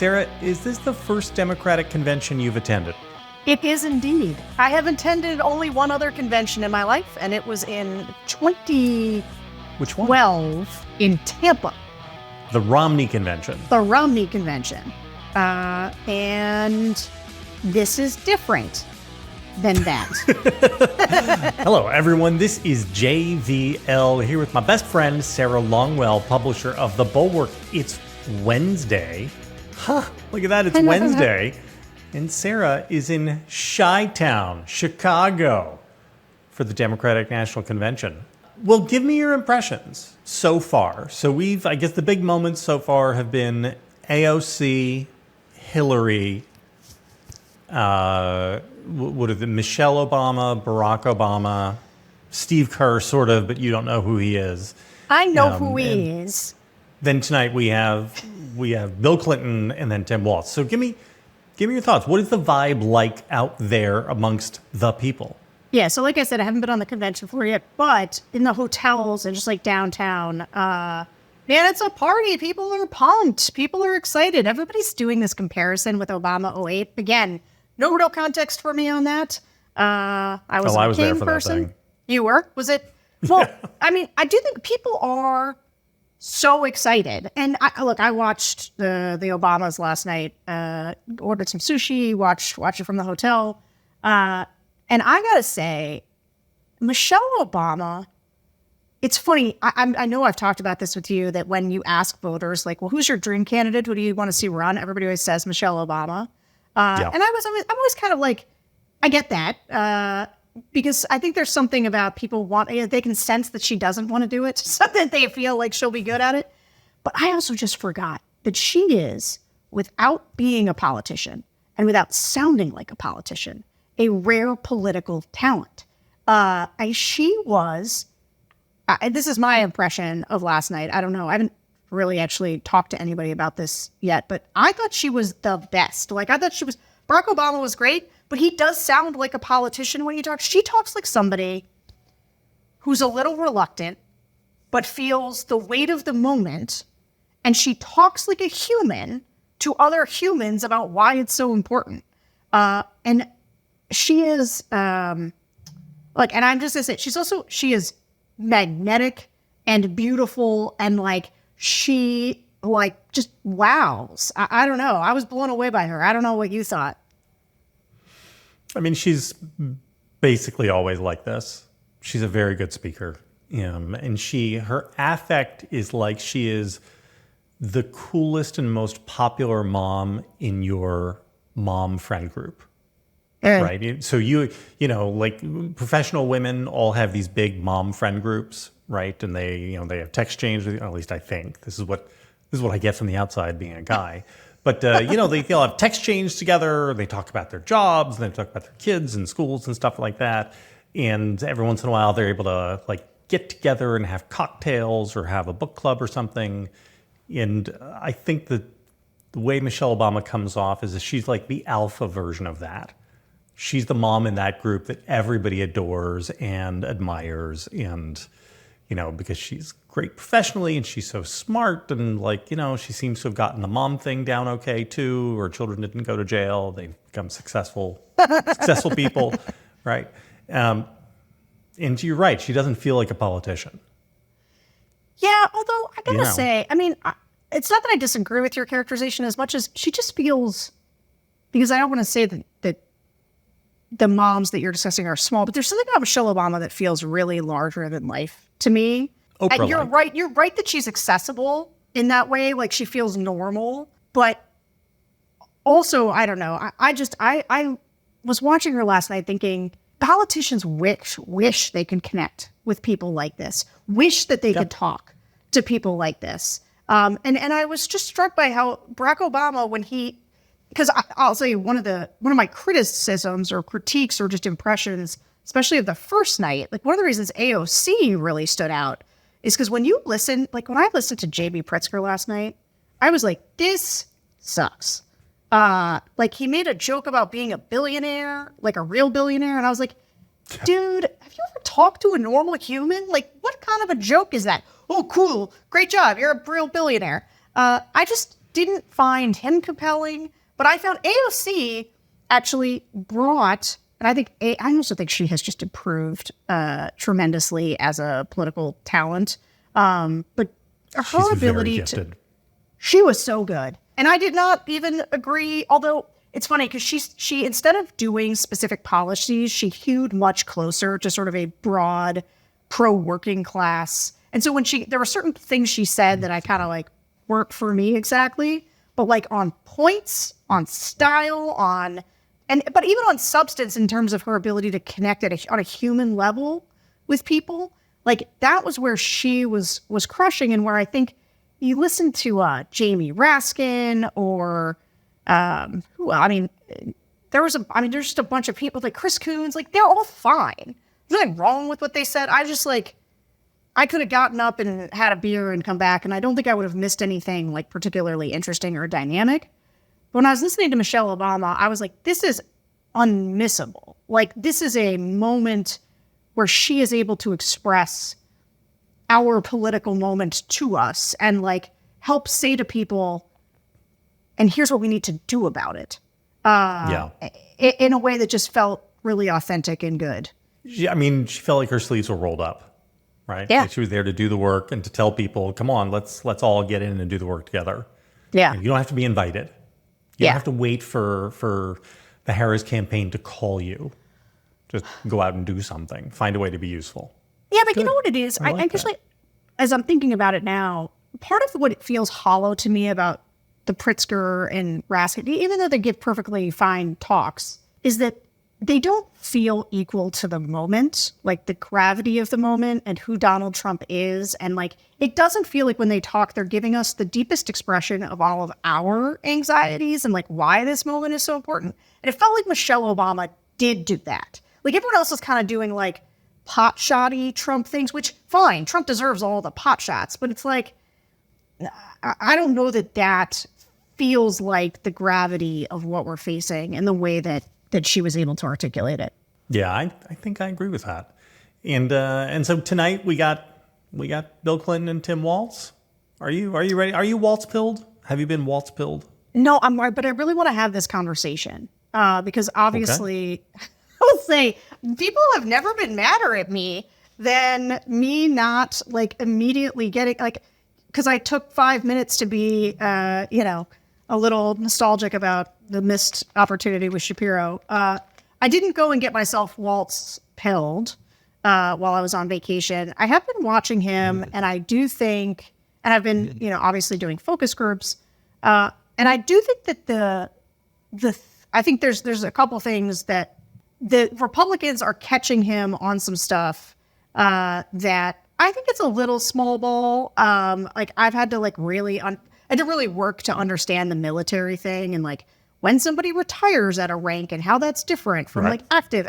Sarah, is this the first Democratic convention you've attended? It is indeed. I have attended only one other convention in my life, and it was in 2012 Which one? In Tampa. The Romney Convention. The Romney Convention. And this is different than that. Hello, everyone. This is JVL here with my best friend, Sarah Longwell, publisher of the Bulwark. It's Wednesday. Look at that. It's Wednesday. And Sarah is in Chi-Town, Chicago, for the Democratic National Convention. Well, give me your impressions so far. So I guess the big moments so far have been AOC, Hillary, Michelle Obama, Barack Obama, Steve Kerr, sort of, but you don't know who he is. I know who he is. Then tonight we have Bill Clinton and then Tim Walz. So give me your thoughts. What is the vibe like out there amongst the people? Yeah, so like I said, I haven't been on the convention floor yet, but in the hotels and just like downtown, man, it's a party. People are pumped. People are excited. Everybody's doing this comparison with Obama 08. Again, no real context for me on that. I was a King person. That thing. You were? Was it? Well, I mean, I do think people are so excited. And I watched the Obamas last night, ordered some sushi, watched it from the hotel. And I got to say, Michelle Obama, it's funny. I know I've talked about this with you, that when you ask voters, like, well, who's your dream candidate? Who do you want to see run? Everybody always says Michelle Obama. And I'm always kind of like, I get that. Because I think there's something about people they can sense that she doesn't want to do it, so that they feel like she'll be good at it. But I also just forgot that she is, without being a politician and without sounding like a politician, a rare political talent. She was, this is my impression of last night. I don't know. I haven't really actually talked to anybody about this yet, but I thought she was the best. Like, I thought Barack Obama was great, but he does sound like a politician when he talks. She talks like somebody who's a little reluctant, but feels the weight of the moment. And she talks like a human to other humans about why it's so important. And she is, and I'm just going to say, she is magnetic and beautiful, and she just wows. I don't know. I was blown away by her. I don't know what you thought. I mean, she's basically always like this. She's a very good speaker. And her affect is like she is the coolest and most popular mom in your mom friend group. Right? So like professional women all have these big mom friend groups, right? And they have text exchange, or at least I think. This is what I get from the outside being a guy. But, they'll have text change together. They talk about their jobs, and they talk about their kids and schools and stuff like that. And every once in a while, they're able to get together and have cocktails or have a book club or something. And I think that the way Michelle Obama comes off is that she's like the alpha version of that. She's the mom in that group that everybody adores and admires, and because she's great professionally and she's so smart, and she seems to have gotten the mom thing down okay too. Her children didn't go to jail. They've become successful people, right? And you're right. She doesn't feel like a politician. Yeah, although I gotta say, I mean, it's not that I disagree with your characterization as much as she just feels, because I don't want to say that the moms that you're discussing are small, but there's something about Michelle Obama that feels really larger than life to me. And you're right that she's accessible in that way. Like, she feels normal, but also, I don't know. I was watching her last night thinking, politicians wish they could connect with people like this, wish that they could talk to people like this. And I was just struck by how Barack Obama, because I'll say one of my criticisms or critiques or just impressions, especially of the first night, one of the reasons AOC really stood out is because when you listen, when I listened to J.B. Pritzker last night, I was like, this sucks. He made a joke about being a billionaire, like a real billionaire. And I was like, dude, have you ever talked to a normal human? What kind of a joke is that? Oh, cool. Great job. You're a real billionaire. didn't find him compelling, but I found AOC actually brought, and I also think she has just improved tremendously as a political talent. But her ability she was so good. And I did not even agree, although it's funny because she instead of doing specific policies, she hewed much closer to sort of a broad pro-working class. And so there were certain things she said that I kind of like weren't for me exactly, but like on points, on style, but even on substance in terms of her ability to connect on a human level with people, like that was where she was crushing, and where I think you listen to Jamie Raskin or there's just a bunch of people like Chris Coons, like they're all fine. There's nothing wrong with what they said. I could have gotten up and had a beer and come back, and I don't think I would have missed anything like particularly interesting or dynamic. But when I was listening to Michelle Obama, I was like, this is unmissable. Like, this is a moment where she is able to express our political moment to us and like help say to people, and here's what we need to do about it. In a way that just felt really authentic and good. Yeah, I mean, she felt like her sleeves were rolled up, right? Yeah. Like she was there to do the work and to tell people, come on, let's all get in and do the work together. Yeah. And you don't have to be invited. You don't have to wait for the Harris campaign to call you. Just go out and do something. Find a way to be useful. Yeah, but you know what it is? I guess, like, as I'm thinking about it now, part of what it feels hollow to me about the Pritzker and Raskin, even though they give perfectly fine talks, is that they don't feel equal to the moment, like the gravity of the moment and who Donald Trump is. And like, it doesn't feel like when they talk, they're giving us the deepest expression of all of our anxieties and like why this moment is so important. And it felt like Michelle Obama did do that. Like everyone else is kind of doing like pot shotty Trump things, which fine, Trump deserves all the pot shots, but it's like, I don't know that feels like the gravity of what we're facing and the way that she was able to articulate it. Yeah, I think I agree with that. And so tonight we got Bill Clinton and Tim Walz. Are you ready? Are you Walz-pilled? Have you been Walz-pilled? No, I'm right, but I really want to have this conversation because obviously, okay. I will say people have never been madder at me than me not like immediately getting like, because I took 5 minutes to be a little nostalgic about the missed opportunity with Shapiro. I didn't go and get myself Walz-pilled while I was on vacation. I have been watching him, and I do think, and I've been, obviously doing focus groups, and I do think that I think there's a couple things that the Republicans are catching him on some stuff that I think it's a little small ball. Like I've had to like really I had to really work to understand the military thing and like when somebody retires at a rank and how that's different from like active.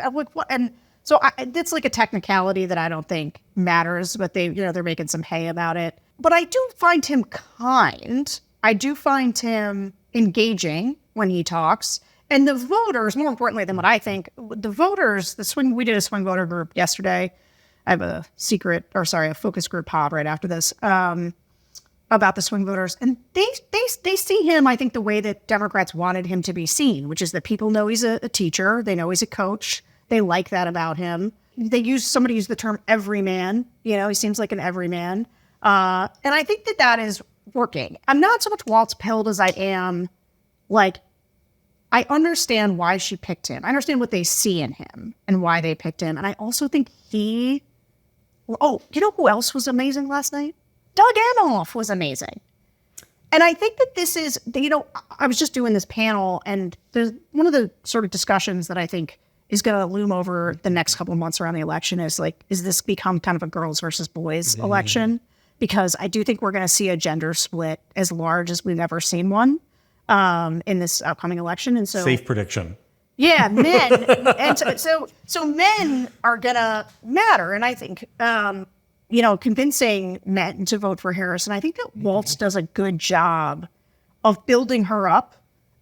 And so it's like a technicality that I don't think matters, but they're making some hay about it. But I do find him kind. I do find him engaging when he talks. And the voters, more importantly than what I think, the voters, we did a swing voter group yesterday. I have a focus group pod right after this. About the swing voters. And they see him, I think, the way that Democrats wanted him to be seen, which is that people know he's a teacher. They know he's a coach. They like that about him. Somebody used the term everyman. He seems like an everyman. And I think that is working. I'm not so much Walz-pilled as I am, like, I understand why she picked him. I understand what they see in him and why they picked him. And I also think you know who else was amazing last night? Doug Emhoff was amazing. And I think that this is, I was just doing this panel, and there's one of the sort of discussions that I think is going to loom over the next couple of months around the election is like, is this become kind of a girls versus boys election? Because I do think we're going to see a gender split as large as we've ever seen one in this upcoming election. And so, safe prediction. Yeah, men. And so men are going to matter. And I think, convincing men to vote for Harris. And I think that Walz does a good job of building her up.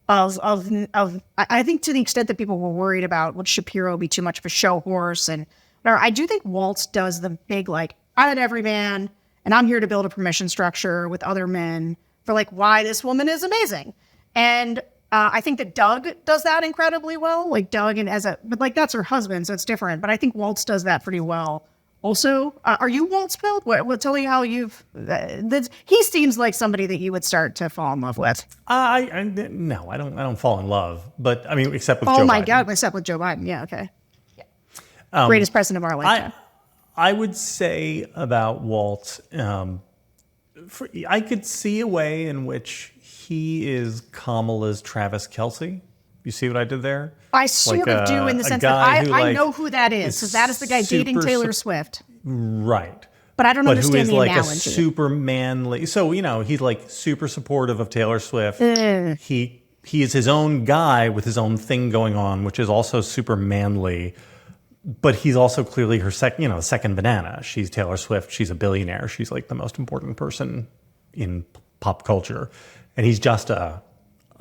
I think to the extent that people were worried about would Shapiro be too much of a show horse, and I do think Walz does the big like I'm an everyman and I'm here to build a permission structure with other men for like why this woman is amazing. And I think that Doug does that incredibly well. Like Doug but like that's her husband, so it's different. But I think Waltz does that pretty well. Also, are you Waltz built? We'll tell you how he seems like somebody that you would start to fall in love with. No, I don't fall in love. But I mean, except with Joe Biden. Oh my God, except with Joe Biden. Yeah, okay. Yeah. Greatest president of our lifetime. I would say about Waltz, I could see a way in which he is Kamala's Travis Kelce. You see what I did there? I sort of do in the sense that I know who that is, because that is the guy dating Taylor Swift. Right. But I don't understand who is the like analogy. A super manly. So, he's like super supportive of Taylor Swift. He is his own guy with his own thing going on, which is also super manly. But he's also clearly her second banana. She's Taylor Swift. She's a billionaire. She's like the most important person in pop culture. And he's just a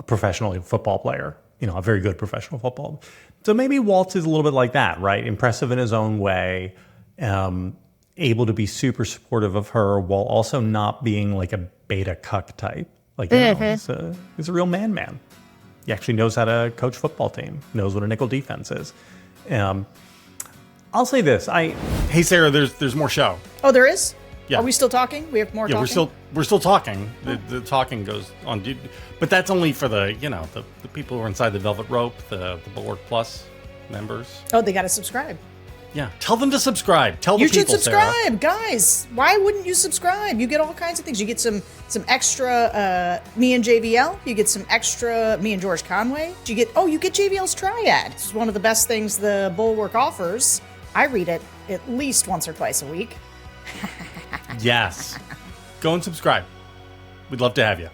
professional football player, a very good professional football. So maybe Waltz is a little bit like that, right? Impressive in his own way, able to be super supportive of her while also not being like a beta cuck type. Like, he's a real man. He actually knows how to coach football team, knows what a nickel defense is. I'll say this. Hey, Sarah, there's more show. Oh, there is? Yeah. Are we still talking? We have more talking? We're still talking. The talking goes on. But that's only for the people who are inside the Velvet Rope, the Bulwark Plus members. Oh, they got to subscribe. Yeah. Tell them to subscribe. Tell the people, You should subscribe, Sarah. Guys. Why wouldn't you subscribe? You get all kinds of things. You get some extra me and JVL. You get some extra me and George Conway. You get JVL's Triad. This is one of the best things the Bulwark offers. I read it at least once or twice a week. Yes. Go and subscribe. We'd love to have you.